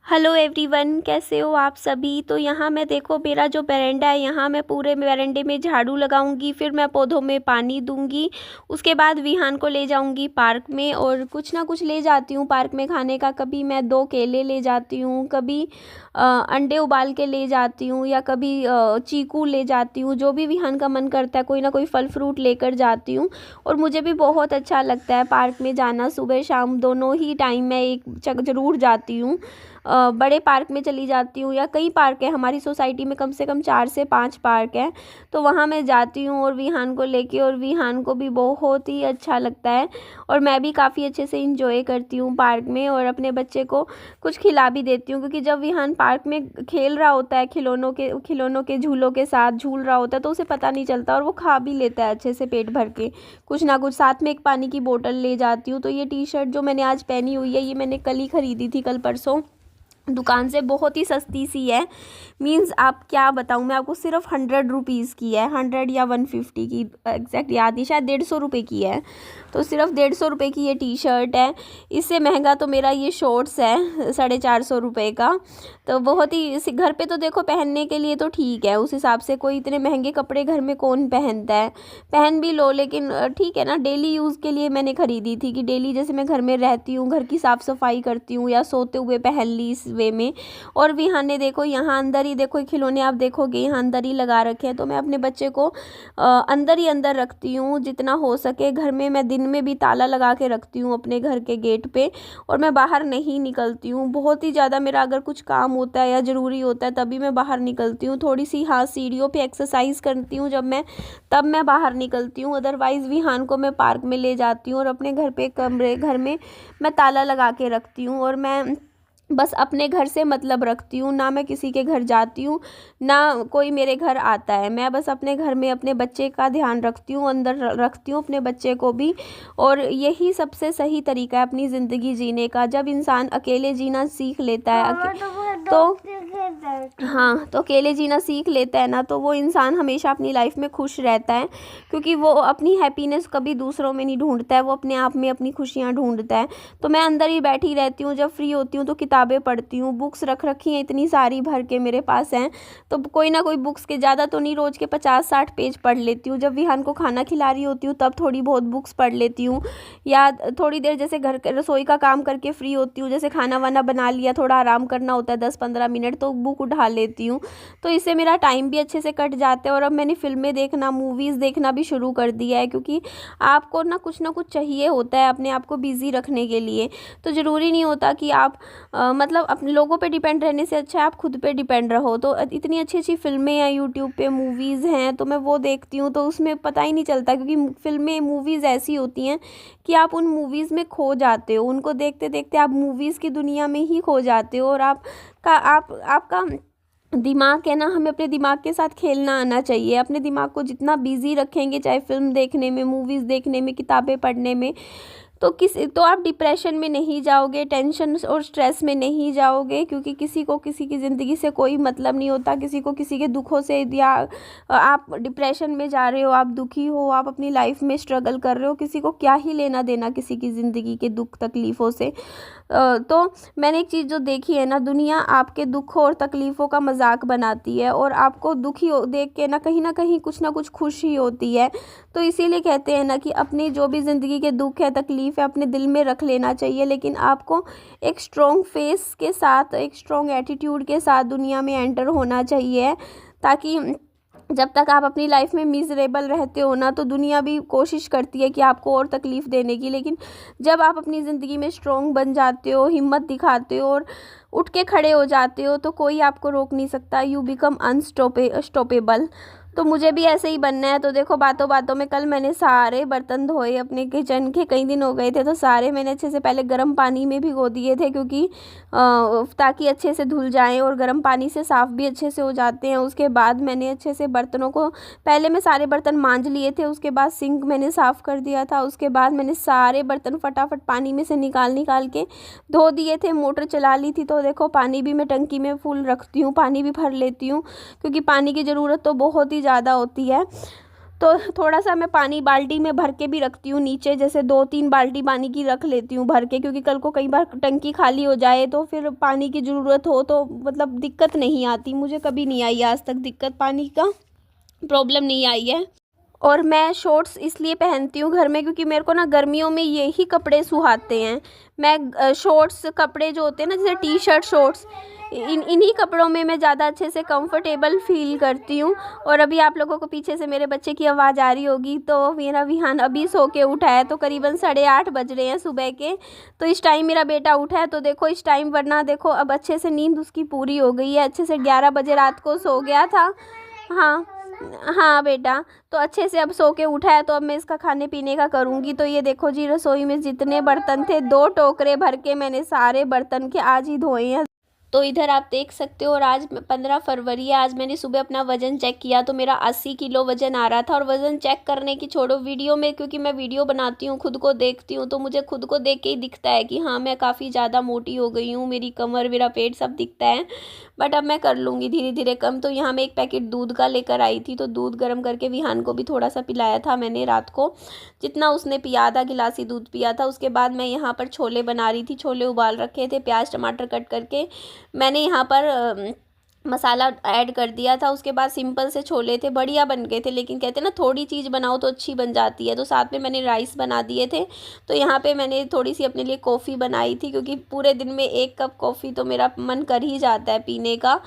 Hello everyone, कैसे हो आप सभी। तो यहाँ मैं देखो, मेरा जो बरामदा है, यहाँ मैं पूरे बरामदे में झाड़ू लगाऊंगी, फिर मैं पौधों में पानी दूंगी। उसके बाद विहान को ले जाऊंगी पार्क में और कुछ ना कुछ ले जाती हूँ पार्क में खाने का। कभी मैं 2 केले ले जाती हूँ, कभी अंडे उबाल के ले जाती हूँ, या कभी चीकू ले जाती हूँ। जो भी विहान का मन करता है कोई ना कोई फल फ्रूट लेकर जाती हूँ। और मुझे भी बहुत अच्छा लगता है पार्क में जाना। सुबह शाम दोनों ही टाइम मैं एक जगह ज़रूर जाती हूँ। बड़े पार्क में चली जाती हूँ, या कई पार्क है हमारी सोसाइटी में, कम से कम 4 से 5 पार्क हैं। तो वहाँ मैं जाती हूँ और विहान को लेके, और विहान को भी बहुत ही अच्छा लगता है। और मैं भी काफ़ी अच्छे से इंजॉय करती हूँ पार्क में, और अपने बच्चे को कुछ खिला भी देती हूँ। क्योंकि जब विहान पार्क में खेल रहा होता है, खिलौनों के झूलों के साथ झूल रहा होता है, तो उसे पता नहीं चलता और वो खा भी लेता है अच्छे से पेट भर के कुछ ना कुछ। साथ में एक पानी की बोतल ले जाती हूँ। तो ये टी शर्ट जो मैंने आज पहनी हुई है, ये मैंने कल ही ख़रीदी थी, कल परसों दुकान से। बहुत ही सस्ती सी है, मीन्स आप क्या बताऊँ मैं आपको, सिर्फ 100 रुपीज़ की है, 100 या 150 की, एग्जैक्ट याद नहीं, शायद 150 रुपये की है। तो सिर्फ 150 रुपये की ये टी शर्ट है। इससे महंगा तो मेरा ये शॉर्ट्स है 450 रुपये का। तो बहुत ही घर पे तो देखो पहनने के लिए तो ठीक है, उस हिसाब से कोई इतने महंगे कपड़े घर में कौन पहनता है, पहन भी लो, लेकिन ठीक है ना, डेली यूज़ के लिए मैंने ख़रीदी थी कि डेली जैसे मैं घर में रहती हूँ, घर की साफ़ सफाई करती हूँ, या सोते हुए पहन ली इस वे में। और विहान ने देखो यहाँ अंदर ही देखो, खिलौने आप देखोगे यहाँ अंदर ही लगा रखे हैं। तो मैं अपने बच्चे को अंदर ही अंदर रखती हूँ जितना हो सके। घर में मैं दिन में भी ताला लगा के रखती हूँ अपने घर के गेट पे, और मैं बाहर नहीं निकलती हूँ। बहुत ही ज़्यादा मेरा अगर कुछ काम होता है या ज़रूरी होता है तभी मैं बाहर निकलती हूँ। थोड़ी सी हाँ सीढ़ियों पे एक्सरसाइज करती हूँ जब मैं, तब मैं बाहर निकलती हूँ। अदरवाइज़ विहान को मैं पार्क में ले जाती हूँ, और अपने घर में मैं ताला लगा के रखती हूँ। और मैं बस अपने घर से मतलब रखती हूँ, ना मैं किसी के घर जाती हूँ, ना कोई मेरे घर आता है। मैं बस अपने घर में अपने बच्चे का ध्यान रखती हूँ, अंदर रखती हूँ अपने बच्चे को भी। और यही सबसे सही तरीका है अपनी ज़िंदगी जीने का। जब इंसान अकेले जीना सीख लेता है तो अकेले जीना सीख लेता है ना, तो वो इंसान हमेशा अपनी लाइफ में खुश रहता है। क्योंकि वो अपनी हैप्पीनेस कभी दूसरों में नहीं ढूंढता है, वो अपने आप में अपनी खुशियाँ ढूंढता है। तो मैं अंदर ही बैठी रहती हूँ, जब फ्री होती हूँ तो किताबें पढ़ती हूँ। बुक्स रख रखी हैं इतनी सारी भर के मेरे पास हैं, तो कोई ना कोई बुक्स के, ज़्यादा तो नहीं, रोज़ के 50-60 पेज पढ़ लेती हूँ। जब विहान को खाना खिला रही होती हूँ तब थोड़ी बहुत बुक्स पढ़ लेती हूँ, या थोड़ी देर जैसे घर के रसोई का काम करके फ्री होती हूँ, जैसे खाना वाना बना लिया, थोड़ा आराम करना होता है 10-15 मिनट, तो बुक उठा लेती हूँ। तो इससे मेरा टाइम भी अच्छे से कट जाता है। और अब मैंने फिल्में देखना, मूवीज़ देखना भी शुरू कर दिया है, क्योंकि आपको ना कुछ चाहिए होता है अपने आप को बिज़ी रखने के लिए। तो ज़रूरी नहीं होता कि आप मतलब अपने लोगों पे डिपेंड रहने से अच्छा है आप खुद पे डिपेंड रहो। तो इतनी अच्छी अच्छी फिल्में हैं यूट्यूब पे, मूवीज़ हैं, तो मैं वो देखती हूँ। तो उसमें पता ही नहीं चलता, क्योंकि फिल्में मूवीज़ ऐसी होती हैं कि आप उन मूवीज़ में खो जाते हो। उनको देखते देखते आप मूवीज़ की दुनिया में ही खो जाते हो। और आपका दिमाग है ना, हमें अपने दिमाग के साथ खेलना आना चाहिए। अपने दिमाग को जितना बिज़ी रखेंगे, चाहे फ़िल्म देखने में, मूवीज़ देखने में, किताबें पढ़ने में, तो आप डिप्रेशन में नहीं जाओगे, टेंशन और स्ट्रेस में नहीं जाओगे। क्योंकि किसी को किसी की ज़िंदगी से कोई मतलब नहीं होता, किसी को किसी के दुखों से, या आप डिप्रेशन में जा रहे हो, आप दुखी हो, आप अपनी लाइफ में स्ट्रगल कर रहे हो, किसी को क्या ही लेना देना किसी की ज़िंदगी के दुख तकलीफ़ों से। तो मैंने एक चीज़ जो देखी है ना, दुनिया आपके दुखों और तकलीफ़ों का मजाक बनाती है, और आपको दुखी देख के ना कहीं कुछ ना कुछ खुशी होती है। तो इसीलिए कहते हैं ना कि अपनी जो भी ज़िंदगी के दुख है, तकलीफ़ है, अपने दिल में रख लेना चाहिए। लेकिन आपको एक स्ट्रॉन्ग फेस के साथ, एक स्ट्रॉन्ग एटीट्यूड के साथ दुनिया में एंटर होना चाहिए, ताकि जब तक आप अपनी लाइफ में मिज़रेबल रहते हो ना, तो दुनिया भी कोशिश करती है कि आपको और तकलीफ़ देने की। लेकिन जब आप अपनी ज़िंदगी में स्ट्रॉन्ग बन जाते हो, हिम्मत दिखाते हो और उठ के खड़े हो जाते हो, तो कोई आपको रोक नहीं सकता। You become unstoppable. तो मुझे भी ऐसे ही बनना है। तो देखो, बातों बातों में कल मैंने सारे बर्तन धोए अपने किचन के, कई दिन हो गए थे, तो सारे मैंने अच्छे से पहले गर्म पानी में भिगो दिए थे, क्योंकि ताकि अच्छे से धुल जाएं, और गर्म पानी से साफ़ भी अच्छे से हो जाते हैं। उसके बाद मैंने अच्छे से बर्तनों को, पहले मैं सारे बर्तन मांज लिए थे, उसके बाद सिंक मैंने साफ़ कर दिया था। उसके बाद मैंने सारे बर्तन फटाफट पानी में से निकाल के धो दिए थे। मोटर चला ली थी, तो देखो पानी भी मैं टंकी में फुल रखती हूँ, पानी भी भर लेती हूँ, क्योंकि पानी की ज़रूरत तो बहुत ही ज़्यादा होती है। तो थोड़ा सा मैं पानी बाल्टी में भर के भी रखती हूँ नीचे, जैसे 2-3 बाल्टी पानी की रख लेती हूँ भर के, क्योंकि कल को कई बार टंकी खाली हो जाए तो फिर पानी की ज़रूरत हो तो मतलब दिक्कत नहीं आती। मुझे कभी नहीं आई आज तक दिक्कत, पानी का प्रॉब्लम नहीं आई है। और मैं शॉर्ट्स इसलिए पहनती हूँ घर में क्योंकि मेरे को ना गर्मियों में यही कपड़े सुहाते हैं। मैं शॉर्ट्स कपड़े जो होते हैं ना, जैसे टी शर्ट शॉर्ट्स, इन्हीं कपड़ों में मैं ज़्यादा अच्छे से कंफर्टेबल फील करती हूँ। और अभी आप लोगों को पीछे से मेरे बच्चे की आवाज़ आ रही होगी, तो मेरा विहान अभी सो के उठा है, तो करीबन 8:30 बज रहे हैं सुबह के। तो इस टाइम मेरा बेटा उठा है, तो देखो इस टाइम, वरना देखो अब अच्छे से नींद उसकी पूरी हो गई है, अच्छे से 11 बजे रात को सो गया था। हाँ हाँ बेटा, तो अच्छे से अब सो के उठा है, तो अब मैं इसका खाने पीने का करूँगी। तो ये देखो जी, रसोई में जितने बर्तन थे 2 टोकरे भर के मैंने सारे बर्तन के आज ही धोए हैं। तो इधर आप देख सकते हो, और आज 15 फरवरी है। आज मैंने सुबह अपना वज़न चेक किया तो मेरा 80 किलो वज़न आ रहा था। और वज़न चेक करने की छोड़ो, वीडियो में, क्योंकि मैं वीडियो बनाती हूँ, खुद को देखती हूँ, तो मुझे खुद को देख के ही दिखता है कि हाँ मैं काफ़ी ज़्यादा मोटी हो गई हूँ, मेरी कमर, मेरा पेट सब दिखता है। बट अब मैं कर लूँगी धीरे धीरे कम। तो यहाँ मैं एक पैकेट दूध का लेकर आई थी, तो दूध गर्म करके विहान को भी थोड़ा सा पिलाया था मैंने रात को, जितना उसने पिया, आधा गिलास ही दूध पिया था। उसके बाद मैं यहाँ पर छोले बना रही थी, छोले उबाल रखे थे, प्याज टमाटर कट करके मैंने यहाँ पर मसाला ऐड कर दिया था। उसके बाद सिंपल से छोले थे, बढ़िया बन गए थे। लेकिन कहते हैं ना, थोड़ी चीज़ बनाओ तो अच्छी बन जाती है। तो साथ में मैंने राइस बना दिए थे। तो यहाँ पे मैंने थोड़ी सी अपने लिए कॉफ़ी बनाई थी, क्योंकि पूरे दिन में 1 कप कॉफ़ी तो मेरा मन कर ही जाता है पीने का।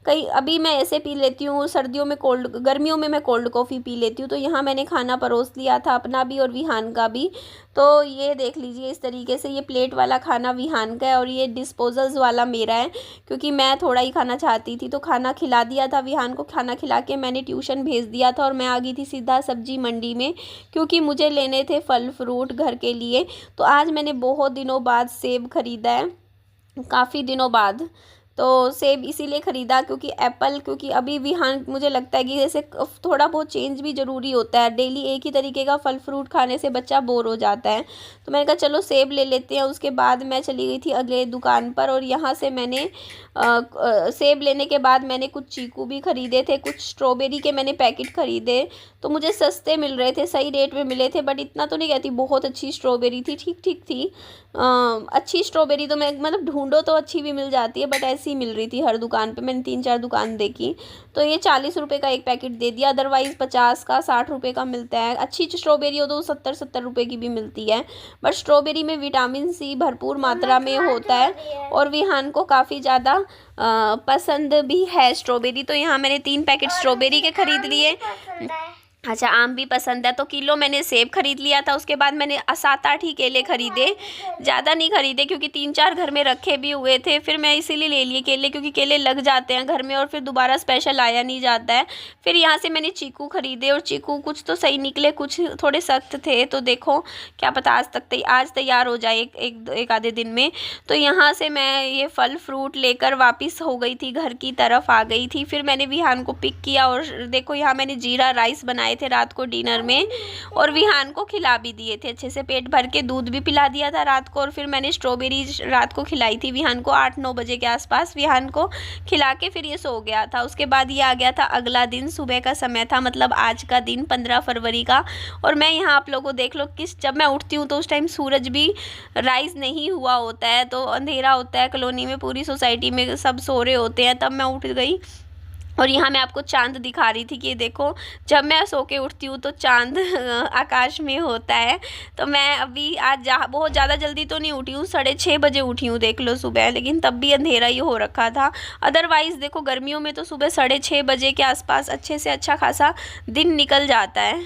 कई अभी मैं ऐसे पी लेती हूँ, सर्दियों में कोल्ड, गर्मियों में मैं कोल्ड कॉफ़ी पी लेती हूँ। तो यहाँ मैंने खाना परोस लिया था, अपना भी और विहान का भी। तो ये देख लीजिए, इस तरीके से ये प्लेट वाला खाना विहान का है और ये डिस्पोजल्स वाला मेरा है, क्योंकि मैं थोड़ा ही खाना चाहती थी। तो खाना खिला दिया था विहान को, खाना खिला के मैंने ट्यूशन भेज दिया था और मैं आ गई थी सीधा सब्जी मंडी में, क्योंकि मुझे लेने थे फल फ्रूट घर के लिए। तो आज मैंने बहुत दिनों बाद सेब ख़रीदा है, काफ़ी दिनों बाद। तो सेब इसीलिए ख़रीदा क्योंकि एप्पल, क्योंकि अभी विहान, मुझे लगता है कि जैसे थोड़ा बहुत चेंज भी ज़रूरी होता है। डेली एक ही तरीके का फल फ्रूट खाने से बच्चा बोर हो जाता है। तो मैंने कहा चलो सेब ले लेते हैं। उसके बाद मैं चली गई थी अगले दुकान पर, और यहाँ से मैंने सेब लेने के बाद मैंने कुछ चीकू भी ख़रीदे थे, कुछ स्ट्रॉबेरी के मैंने पैकेट ख़रीदे। तो मुझे सस्ते मिल रहे थे, सही रेट में मिले थे। बट इतना तो नहीं कहती बहुत अच्छी स्ट्रॉबेरी थी, ठीक ठीक थी। अच्छी स्ट्रॉबेरी तो मैं मतलब ढूंढो तो अच्छी भी मिल जाती है, बट ऐसी मिल रही थी हर दुकान पे। मैंने 3-4 दुकान देखी, तो ये 40 रुपये का एक पैकेट दे दिया। अदरवाइज़ 50 का 60 रुपये का मिलता है। अच्छी स्ट्रॉबेरी हो तो 70-70 रुपये की भी मिलती है। बट स्ट्रॉबेरी में विटामिन सी भरपूर मात्रा में होता है, और विहान को काफ़ी ज़्यादा पसंद भी है स्ट्रॉबेरी। तो यहाँ मैंने 3 पैकेट स्ट्रॉबेरी के ख़रीद लिए। अच्छा, आम भी पसंद है, तो किलो मैंने सेब खरीद लिया था। उसके बाद मैंने 7-8 ही केले खरीदे, ज़्यादा नहीं खरीदे, क्योंकि 3-4 घर में रखे भी हुए थे। फिर मैं इसीलिए ले लिए केले, क्योंकि केले लग जाते हैं घर में और फिर दोबारा स्पेशल आया नहीं जाता है। फिर यहाँ से मैंने चीकू खरीदे, और चीकू कुछ तो सही निकले, कुछ थोड़े सख्त थे। तो देखो क्या पता आज तैयार हो जाए एक आधे दिन में। तो यहाँ से मैं ये फल फ्रूट लेकर वापस हो गई थी, घर की तरफ आ गई थी। फिर मैंने विहान को पिक किया, और देखो यहाँ मैंने जीरा राइस बनाए थे रात को डिनर में, और विहान को खिला भी दिए थे अच्छे से, पेट भर के। दूध भी पिला दिया था रात को, और फिर मैंने स्ट्रॉबेरी रात को खिलाई थी विहान को 8-9 बजे के आसपास। विहान को खिला के फिर ये सो गया था। उसके बाद ये आ गया था अगला दिन, सुबह का समय था, मतलब आज का दिन 15 फरवरी का। और मैं यहाँ, आप लोगों को देख लो, जब मैं उठती हूँ तो उस टाइम सूरज भी राइज नहीं हुआ होता है, तो अंधेरा होता है कॉलोनी में, पूरी सोसाइटी में सब सो रहे होते हैं। तब मैं उठ गई, और यहाँ मैं आपको चांद दिखा रही थी कि देखो, जब मैं सो के उठती हूँ तो चांद आकाश में होता है। तो मैं अभी आज बहुत ज़्यादा जल्दी तो नहीं उठी हूँ, 6:30 बजे उठी हूँ देख लो सुबह, लेकिन तब भी अंधेरा ही हो रखा था। अदरवाइज़ देखो, गर्मियों में तो सुबह 6:30 बजे के आसपास अच्छे से अच्छा खासा दिन निकल जाता है।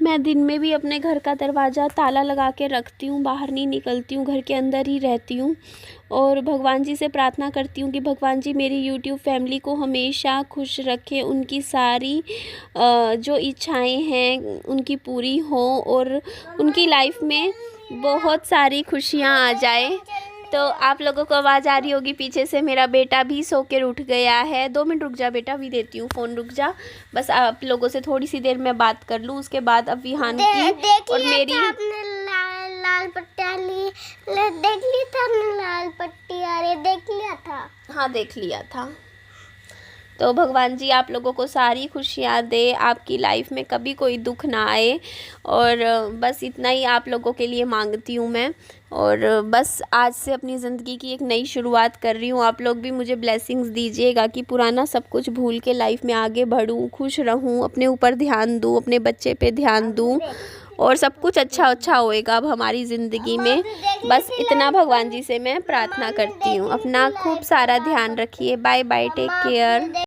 मैं दिन में भी अपने घर का दरवाज़ा ताला लगा के रखती हूँ, बाहर नहीं निकलती हूँ, घर के अंदर ही रहती हूँ। और भगवान जी से प्रार्थना करती हूँ कि भगवान जी मेरी यूट्यूब फैमिली को हमेशा खुश रखें, उनकी सारी जो इच्छाएं हैं उनकी पूरी हों, और उनकी लाइफ में बहुत सारी खुशियाँ आ जाए। तो आप लोगों को आवाज़ आ रही होगी पीछे से, मेरा बेटा भी सो के उठ गया है। 2 मिनट रुक जा बेटा, भी देती हूँ फ़ोन, रुक जा बस। आप लोगों से थोड़ी सी देर में बात कर लूँ, उसके बाद अब विहान की और मेरी लाल पट्टी देख ली था, लाल पट्टी आ रही, देख लिया था। हाँ, देख लिया था। तो भगवान जी आप लोगों को सारी खुशियाँ दे, आपकी लाइफ में कभी कोई दुख ना आए, और बस इतना ही आप लोगों के लिए मांगती हूँ मैं। और बस आज से अपनी ज़िंदगी की एक नई शुरुआत कर रही हूँ। आप लोग भी मुझे ब्लेसिंग्स दीजिएगा कि पुराना सब कुछ भूल के लाइफ में आगे बढ़ूँ, खुश रहूँ, अपने ऊपर ध्यान दूँ, अपने बच्चे पे ध्यान दूँ, और सब कुछ अच्छा होएगा अब हमारी ज़िंदगी में। बस इतना भगवान जी से मैं प्रार्थना करती हूँ। अपना खूब सारा ध्यान रखिए। Bye bye, take care.